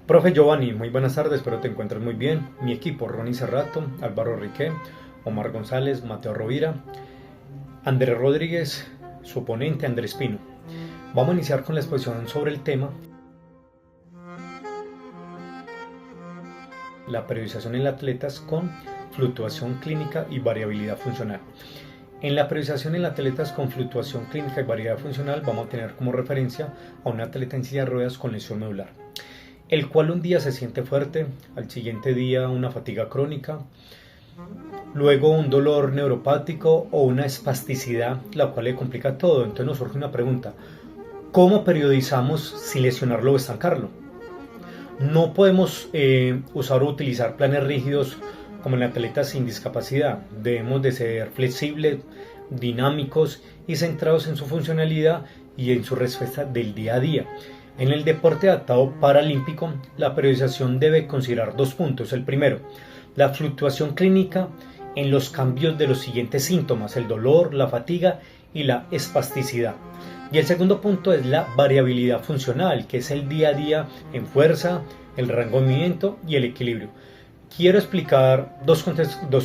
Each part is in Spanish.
Profe Giovanni, muy buenas tardes, espero te encuentres muy bien. Mi equipo, Ronnie Cerrato, Álvaro Riqué, Omar González, Mateo Rovira, Andrés Rodríguez, su oponente Andrés Pino. Vamos a iniciar con la exposición sobre el tema la periodización en atletas con fluctuación clínica y variabilidad funcional. En la periodización en atletas con fluctuación clínica y variabilidad funcional vamos a tener como referencia a un atleta en silla de ruedas con lesión medular, el cual un día se siente fuerte, al siguiente día una fatiga crónica, luego un dolor neuropático o una espasticidad, la cual le complica todo. Entonces nos surge una pregunta: ¿cómo periodizamos sin lesionarlo o estancarlo? No podemos usar o utilizar planes rígidos como en atletas sin discapacidad. Debemos de ser flexibles, dinámicos y centrados en su funcionalidad y en su respuesta del día a día. En el deporte adaptado paralímpico, la periodización debe considerar dos puntos. El primero, la fluctuación clínica en los cambios de los siguientes síntomas: el dolor, la fatiga y la espasticidad. Y el segundo punto es la variabilidad funcional, que es el día a día en fuerza, el rango de movimiento y el equilibrio. Quiero explicar dos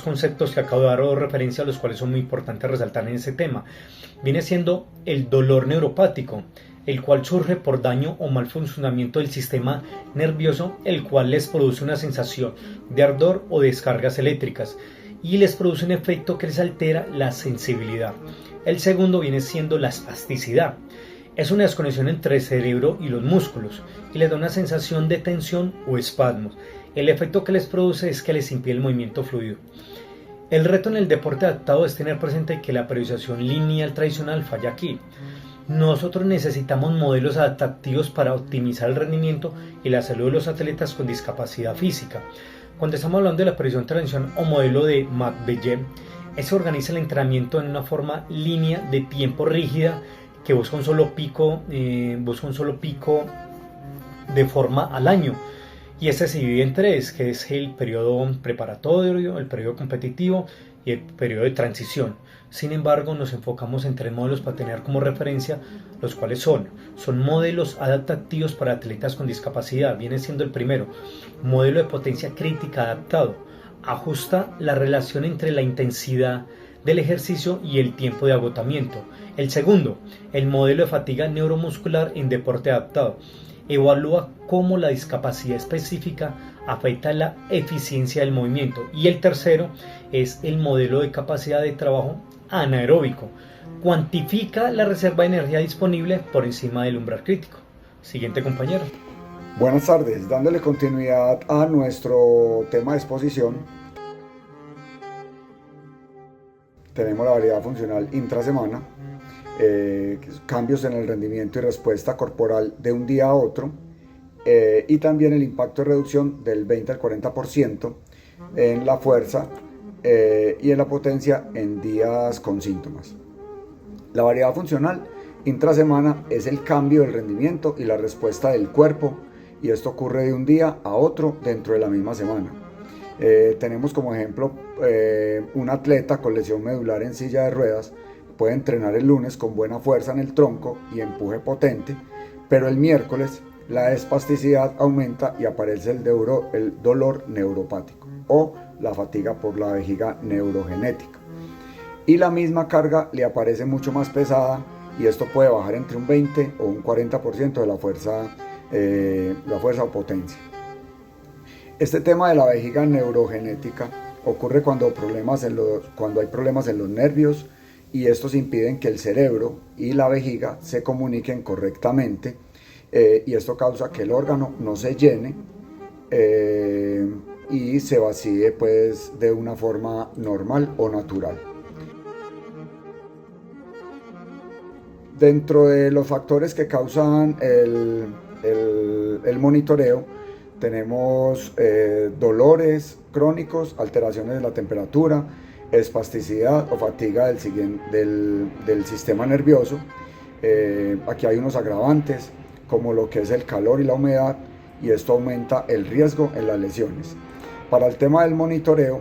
conceptos que acabo de dar referencia, a los cuales son muy importantes resaltar en este tema. Viene siendo el dolor neuropático, el cual surge por daño o mal funcionamiento del sistema nervioso, el cual les produce una sensación de ardor o descargas eléctricas y les produce un efecto que les altera la sensibilidad. El segundo viene siendo la espasticidad. Es una desconexión entre el cerebro y los músculos y les da una sensación de tensión o espasmos. El efecto que les produce es que les impide el movimiento fluido. El reto en el deporte adaptado es tener presente que la periodización lineal tradicional falla aquí. Nosotros necesitamos modelos adaptativos para optimizar el rendimiento y la salud de los atletas con discapacidad física. Cuando estamos hablando de la periodización tradicional o modelo de McBellet, se organiza el entrenamiento en una forma línea de tiempo rígida que busca un solo pico de forma al año. Y este se divide en tres, que es el periodo preparatorio, el periodo competitivo y el periodo de transición. Sin embargo, nos enfocamos en tres modelos para tener como referencia, los cuales son modelos adaptativos para atletas con discapacidad. Viene siendo el primero, modelo de potencia crítica adaptado. Ajusta la relación entre la intensidad del ejercicio y el tiempo de agotamiento. El segundo, el modelo de fatiga neuromuscular en deporte adaptado. Evalúa cómo la discapacidad específica afecta la eficiencia del movimiento. Y el tercero es el modelo de capacidad de trabajo anaeróbico. Cuantifica la reserva de energía disponible por encima del umbral crítico. Siguiente, compañero. Buenas tardes, dándole continuidad a nuestro tema de exposición, tenemos la variabilidad funcional intrasemana, cambios en el rendimiento y respuesta corporal de un día a otro, y también el impacto de reducción del 20 al 40% en la fuerza y en la potencia en días con síntomas. La variabilidad funcional intrasemana es el cambio del rendimiento y la respuesta del cuerpo, y esto ocurre de un día a otro dentro de la misma semana. Tenemos como ejemplo un atleta con lesión medular en silla de ruedas puede entrenar el lunes con buena fuerza en el tronco y empuje potente, pero el miércoles la espasticidad aumenta y aparece el dolor neuropático o la fatiga por la vejiga neurogenética. Y la misma carga le aparece mucho más pesada, y esto puede bajar entre un 20 o un 40% de la fuerza o potencia. Este tema de la vejiga neurogenética ocurre cuando hay problemas en los nervios, y estos impiden que el cerebro y la vejiga se comuniquen correctamente, y esto causa que el órgano no se llene y se vacíe pues de una forma normal o natural. Dentro de los factores que causan el monitoreo tenemos dolores crónicos, alteraciones de la temperatura, espasticidad o fatiga del sistema nervioso. Aquí hay unos agravantes como lo que es el calor y la humedad, y esto aumenta el riesgo en las lesiones. Para el tema del monitoreo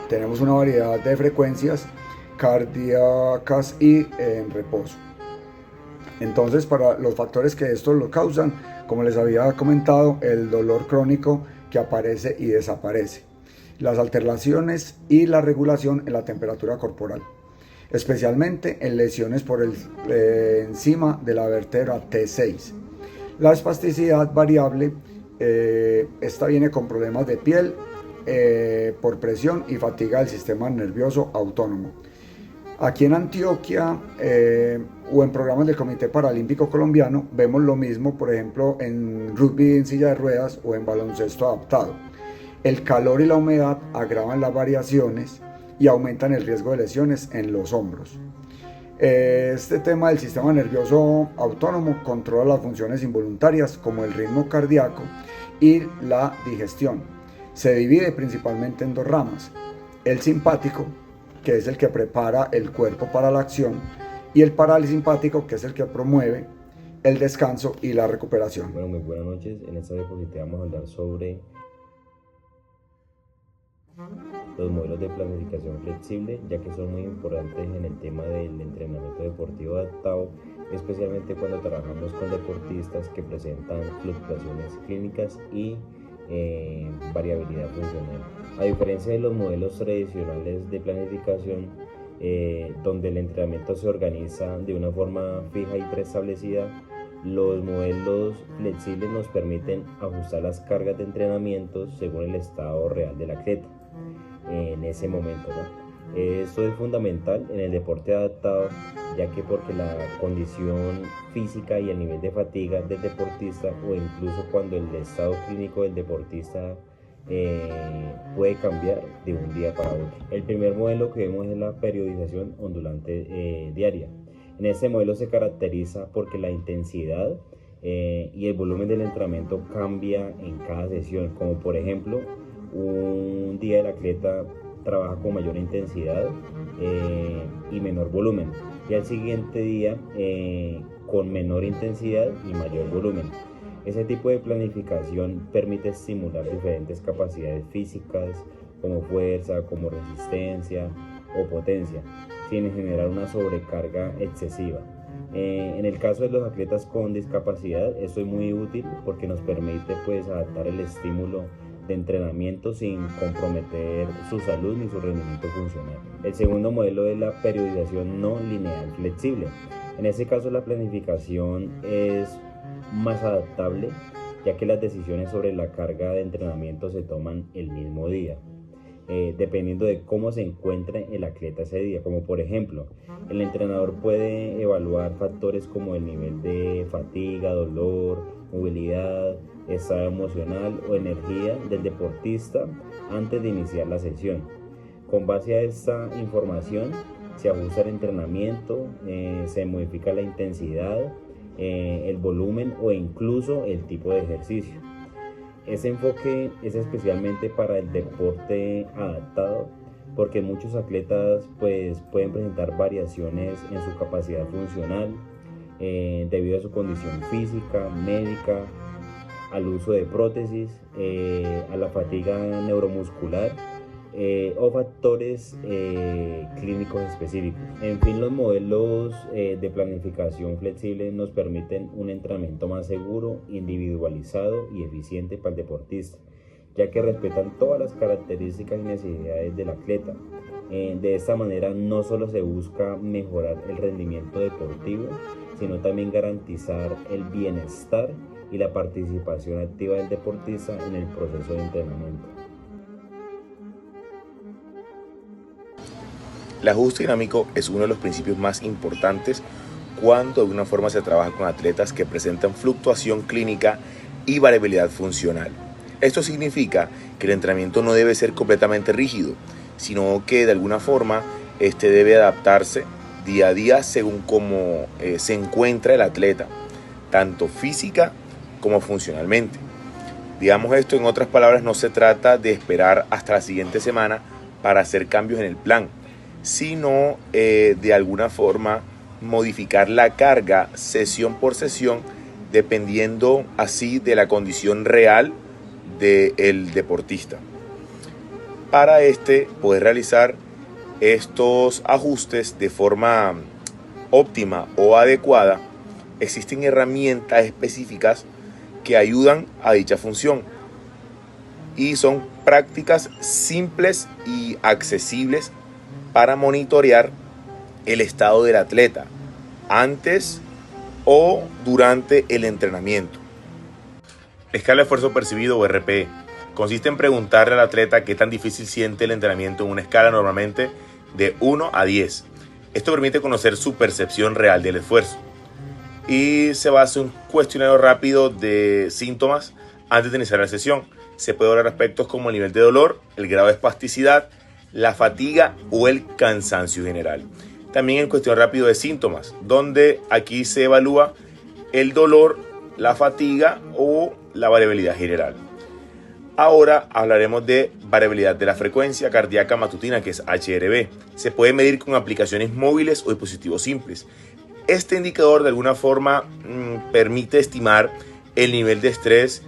tenemos una variedad de frecuencias cardíacas y en reposo. Entonces, para los factores que esto lo causan, como les había comentado, el dolor crónico que aparece y desaparece, las alteraciones y la regulación en la temperatura corporal, especialmente en lesiones por encima de la vértebra T6. La espasticidad variable, esta viene con problemas de piel, por presión y fatiga del sistema nervioso autónomo. Aquí en Antioquia o en programas del Comité Paralímpico Colombiano vemos lo mismo, por ejemplo, en rugby en silla de ruedas o en baloncesto adaptado. El calor y la humedad agravan las variaciones y aumentan el riesgo de lesiones en los hombros. Este tema del sistema nervioso autónomo controla las funciones involuntarias como el ritmo cardíaco y la digestión. Se divide principalmente en dos ramas: el simpático, que es el que prepara el cuerpo para la acción, y el parasimpático, que es el que promueve el descanso y la recuperación. Bueno, muy buenas noches. En esta diapositiva vamos a hablar sobre los modelos de planificación flexible, ya que son muy importantes en el tema del entrenamiento deportivo adaptado, especialmente cuando trabajamos con deportistas que presentan fluctuaciones clínicas y variabilidad funcional. A diferencia de los modelos tradicionales de planificación, donde el entrenamiento se organiza de una forma fija y preestablecida, los modelos flexibles nos permiten ajustar las cargas de entrenamiento según el estado real del atleta en ese momento, ¿no? Esto es fundamental en el deporte adaptado, ya que porque la condición física y el nivel de fatiga del deportista, o incluso cuando el estado clínico del deportista puede cambiar de un día para otro. El primer modelo que vemos es la periodización ondulante diaria. En este modelo se caracteriza porque la intensidad y el volumen del entrenamiento cambia en cada sesión, como por ejemplo un día el atleta trabaja con mayor intensidad y menor volumen, y al siguiente día con menor intensidad y mayor volumen. Ese tipo de planificación permite estimular diferentes capacidades físicas como fuerza, como resistencia o potencia, sin generar una sobrecarga excesiva. En el caso de los atletas con discapacidad, esto es muy útil porque nos permite adaptar el estímulo de entrenamiento sin comprometer su salud ni su rendimiento funcional. El segundo modelo es la periodización no lineal flexible. En este caso la planificación es más adaptable, ya que las decisiones sobre la carga de entrenamiento se toman el mismo día, dependiendo de cómo se encuentre el atleta ese día. Como por ejemplo, el entrenador puede evaluar factores como el nivel de fatiga, dolor, movilidad, estado emocional o energía del deportista antes de iniciar la sesión. Con base a esta información se ajusta el entrenamiento, se modifica la intensidad, el volumen o incluso el tipo de ejercicio. Ese enfoque es especialmente para el deporte adaptado, porque muchos atletas pueden presentar variaciones en su capacidad funcional debido a su condición física, médica, al uso de prótesis, a la fatiga neuromuscular o factores clínicos específicos. En fin, los modelos de planificación flexible nos permiten un entrenamiento más seguro, individualizado y eficiente para el deportista, ya que respetan todas las características y necesidades del atleta. De esta manera no solo se busca mejorar el rendimiento deportivo, sino también garantizar el bienestar y la participación activa del deportista en el proceso de entrenamiento. El ajuste dinámico es uno de los principios más importantes cuando de alguna forma se trabaja con atletas que presentan fluctuación clínica y variabilidad funcional. Esto significa que el entrenamiento no debe ser completamente rígido, sino que de alguna forma debe adaptarse día a día según cómo se encuentra el atleta, tanto física como funcionalmente. Digamos esto, en otras palabras, no se trata de esperar hasta la siguiente semana para hacer cambios en el plan, sino de alguna forma modificar la carga sesión por sesión, dependiendo así de la condición real del deportista. Para poder realizar estos ajustes de forma óptima o adecuada, existen herramientas específicas que ayudan a dicha función y son prácticas simples y accesibles para monitorear el estado del atleta antes o durante el entrenamiento. La escala de esfuerzo percibido o RPE consiste en preguntarle al atleta qué tan difícil siente el entrenamiento en una escala normalmente de 1 a 10. Esto permite conocer su percepción real del esfuerzo y se basa en un cuestionario rápido de síntomas antes de iniciar la sesión. Se puede hablar aspectos como el nivel de dolor, el grado de espasticidad, la fatiga o el cansancio general. También el cuestionario rápido de síntomas, donde aquí se evalúa el dolor, la fatiga o la variabilidad general. Ahora hablaremos de variabilidad de la frecuencia cardíaca matutina, que es HRV. Se puede medir con aplicaciones móviles o dispositivos simples. Este indicador de alguna forma permite estimar el nivel de estrés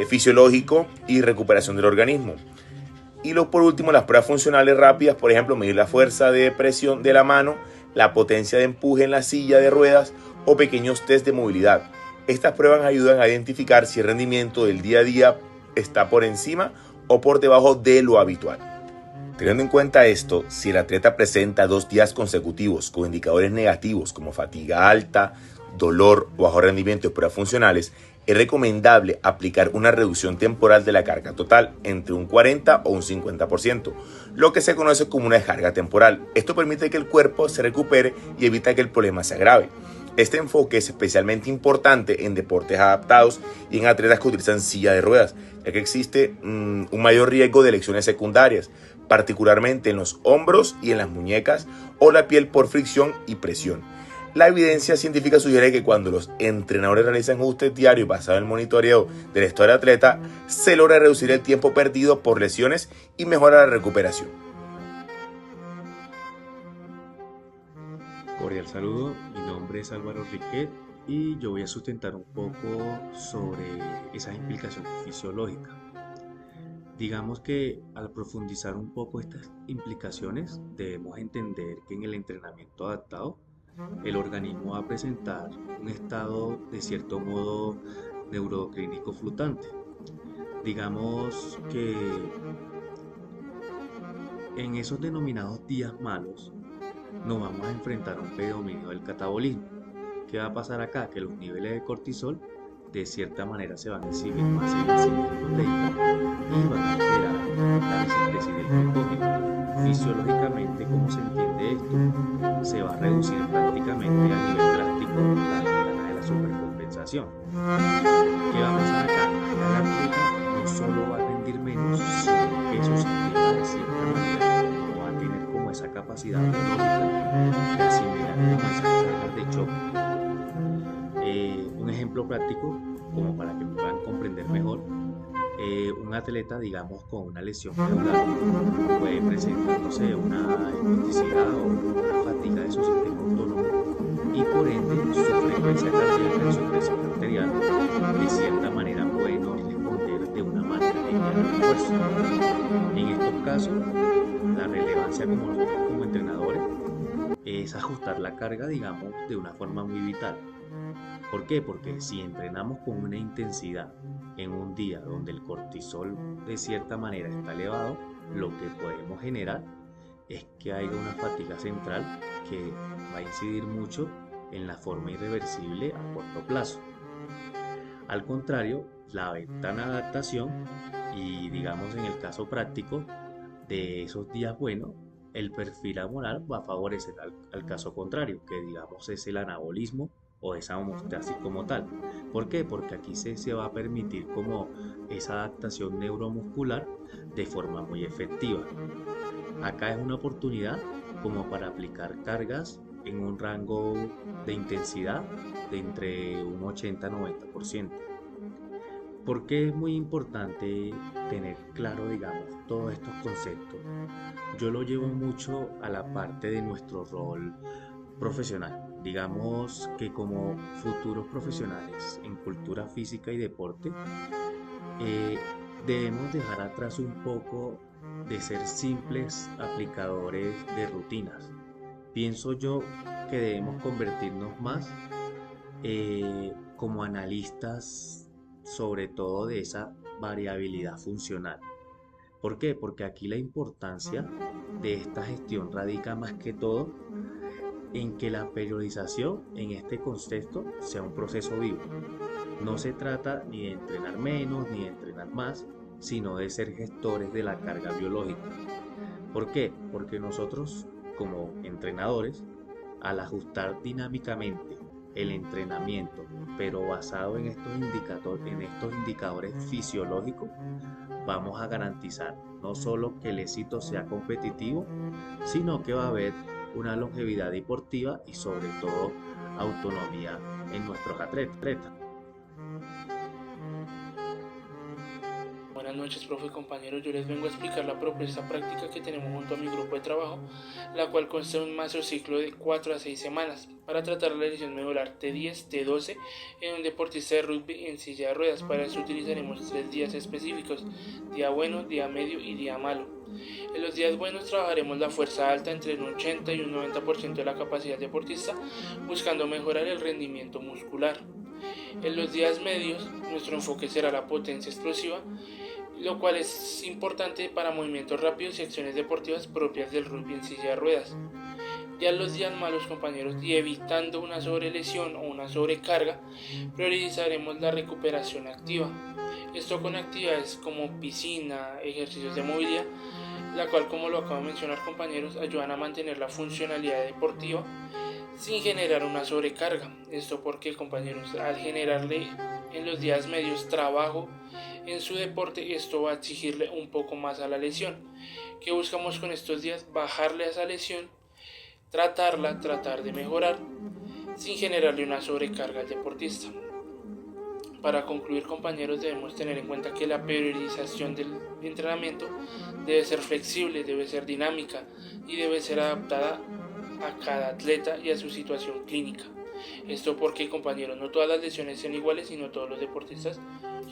fisiológico y recuperación del organismo. Y por último, las pruebas funcionales rápidas, por ejemplo, medir la fuerza de presión de la mano, la potencia de empuje en la silla de ruedas o pequeños test de movilidad. Estas pruebas ayudan a identificar si el rendimiento del día a día está por encima o por debajo de lo habitual. Teniendo en cuenta esto, si el atleta presenta 2 días consecutivos con indicadores negativos como fatiga alta, dolor o bajo rendimiento de pruebas funcionales, es recomendable aplicar una reducción temporal de la carga total entre un 40 o un 50%, lo que se conoce como una descarga temporal. Esto permite que el cuerpo se recupere y evita que el problema se agrave. Este enfoque es especialmente importante en deportes adaptados y en atletas que utilizan silla de ruedas, ya que existe un mayor riesgo de lesiones secundarias, particularmente en los hombros y en las muñecas o la piel por fricción y presión. La evidencia científica sugiere que cuando los entrenadores realizan ajustes diarios basados en el monitoreo del estado del atleta, se logra reducir el tiempo perdido por lesiones y mejora la recuperación. Cordial saludo, mi nombre es Álvaro Riquet y yo voy a sustentar un poco sobre esas implicaciones fisiológicas. Digamos que al profundizar un poco estas implicaciones, debemos entender que en el entrenamiento adaptado, el organismo va a presentar un estado de cierto modo neuroclínico flotante. Digamos que en esos denominados días malos nos vamos a enfrentar a un predominio del catabolismo. ¿Qué va a pasar acá? Que los niveles de cortisol de cierta manera se van a exhibir más en la síntesis proteica y van a alterar la síntesis del glucógeno. Fisiológicamente, ¿cómo se entiende esto? Se va a reducir prácticamente a nivel drástico la ventana de la supercompensación. ¿Qué va a pasar acá? El atleta no solo va a rendir menos, sino que eso significa de cierta manera no va a tener como esa capacidad biológica de asimilar como esas cargas de choque. Un ejemplo práctico, como para que puedan comprender mejor, un atleta, digamos, con una lesión medular puede presentar, no sé, una elasticidad o una fatiga de su sistema autónomo y por ende su frecuencia cardíaca y su presión arterial de cierta manera pueden no responder de una manera lineal al esfuerzo. En estos casos, la relevancia como nosotros como entrenadores es ajustar la carga, digamos, de una forma muy vital. ¿Por qué? Porque si entrenamos con una intensidad en un día donde el cortisol de cierta manera está elevado, lo que podemos generar es que haya una fatiga central que va a incidir mucho en la forma irreversible a corto plazo. Al contrario, la ventana de adaptación y digamos en el caso práctico de esos días buenos, el perfil hormonal va a favorecer al caso contrario, que digamos es el anabolismo o esa homeostasis como tal. ¿Por qué? Porque aquí se va a permitir como esa adaptación neuromuscular de forma muy efectiva. Acá es una oportunidad como para aplicar cargas en un rango de intensidad de entre un 80-90%. ¿Por qué es muy importante tener claro, digamos, todos estos conceptos? Yo lo llevo mucho a la parte de nuestro rol profesional. Digamos que como futuros profesionales en cultura física y deporte, debemos dejar atrás un poco de ser simples aplicadores de rutinas. Pienso yo que debemos convertirnos más como analistas sobre todo de esa variabilidad funcional. ¿Por qué? Porque aquí la importancia de esta gestión radica más que todo en que la periodización en este contexto sea un proceso vivo. No se trata ni de entrenar menos ni de entrenar más, sino de ser gestores de la carga biológica. ¿Por qué? Porque nosotros como entrenadores, al ajustar dinámicamente el entrenamiento, pero basado en estos indicadores fisiológicos, vamos a garantizar no solo que el éxito sea competitivo, sino que va a haber una longevidad deportiva y sobre todo autonomía en nuestros atletas. Buenas noches, profe y compañeros. Yo les vengo a explicar la propuesta práctica que tenemos junto a mi grupo de trabajo, la cual consta de un macrociclo de 4 a 6 semanas para tratar la lesión medular T10, T12 en un deportista de rugby en silla de ruedas. Para eso utilizaremos 3 días específicos: día bueno, día medio y día malo. En los días buenos trabajaremos la fuerza alta entre un 80 y un 90% de la capacidad deportista, buscando mejorar el rendimiento muscular. En los días medios, nuestro enfoque será la potencia explosiva, lo cual es importante para movimientos rápidos y acciones deportivas propias del rugby en silla de ruedas. Ya en los días malos, compañeros, y evitando una sobrelesión o una sobrecarga, priorizaremos la recuperación activa. Esto con actividades como piscina, ejercicios de movilidad, la cual, como lo acabo de mencionar, compañeros, ayudan a mantener la funcionalidad deportiva sin generar una sobrecarga. Esto porque, compañeros, al generarle en los días medios trabajo en su deporte, esto va a exigirle un poco más a la lesión. ¿Qué buscamos con estos días? Bajarle a esa lesión, tratar de mejorar sin generarle una sobrecarga al deportista. Para concluir, compañeros, debemos tener en cuenta que la periodización del entrenamiento debe ser flexible, debe ser dinámica y debe ser adaptada a cada atleta y a su situación clínica. Esto porque, compañeros, no todas las lesiones son iguales y no todos los deportistas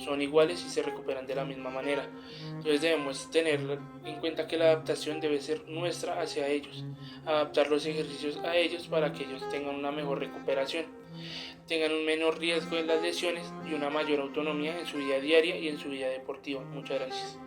son iguales y se recuperan de la misma manera. Entonces debemos tener en cuenta que la adaptación debe ser nuestra hacia ellos, adaptar los ejercicios a ellos para que ellos tengan una mejor recuperación, tengan un menor riesgo de las lesiones y una mayor autonomía en su vida diaria y en su vida deportiva. Muchas gracias.